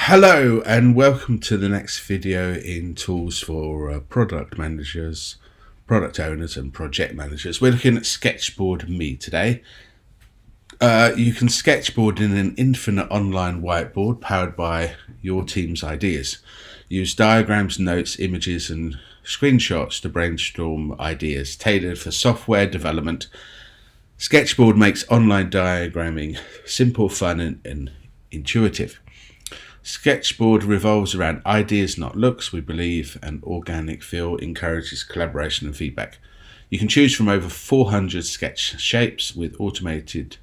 Hello and welcome to the next video in tools for product managers, product owners and project managers. We're looking at Sketchboard Me today. You can sketchboard in an infinite online whiteboard powered by your team's ideas. Use diagrams, notes, images and screenshots to brainstorm ideas tailored for software development. Sketchboard makes online diagramming simple, fun and intuitive. Sketchboard revolves around ideas, not looks. We believe an organic feel encourages collaboration and feedback. You can choose from over 400 sketch shapes with automated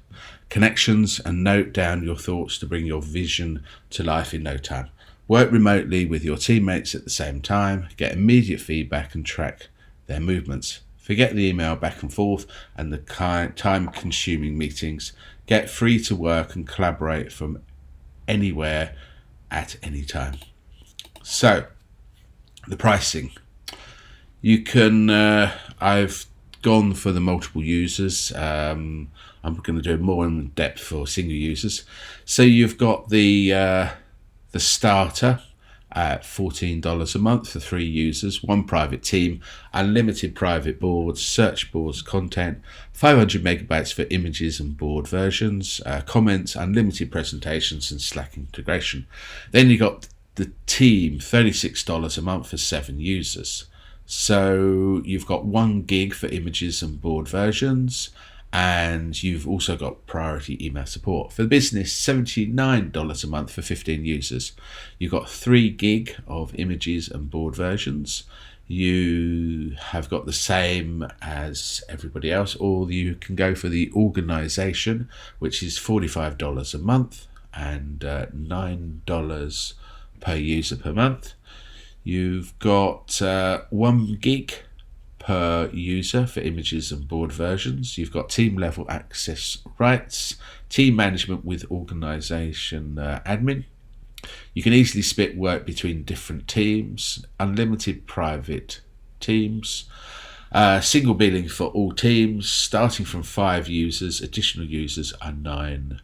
connections and note down your thoughts to bring your vision to life in no time. Work remotely with your teammates at the same time, get immediate feedback and track their movements. Forget the email back and forth and the time-consuming meetings. Get free to work and collaborate from anywhere at any time. So the pricing, you can I've gone for the multiple users. I'm going to do more in depth for single users. So you've got the starter at $14 a month for 3 users, 1 private team, unlimited private boards, search boards, content, 500 megabytes for images and board versions, comments, unlimited presentations and Slack integration. Then you got the team, $36 a month for 7 users. So you've got 1 gig for images and board versions, and you've also got priority email support. For the business, $79 a month for 15 users. You've got 3 gig of images and board versions. You have got the same as everybody else, or you can go for the organization, which is $45 a month and $9 per user per month. You've got 1 gig per user for images and board versions. You've got team level access rights, team management with organization admin. You can easily split work between different teams, unlimited private teams, single billing for all teams, starting from 5 users. Additional users are $9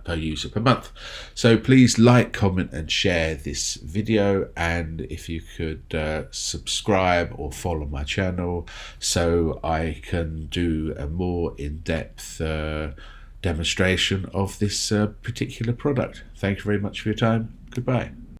per user per month. So please like, comment and share this video, and if you could subscribe or follow my channel so I can do a more in-depth demonstration of this particular product. Thank you very much for your time. Goodbye.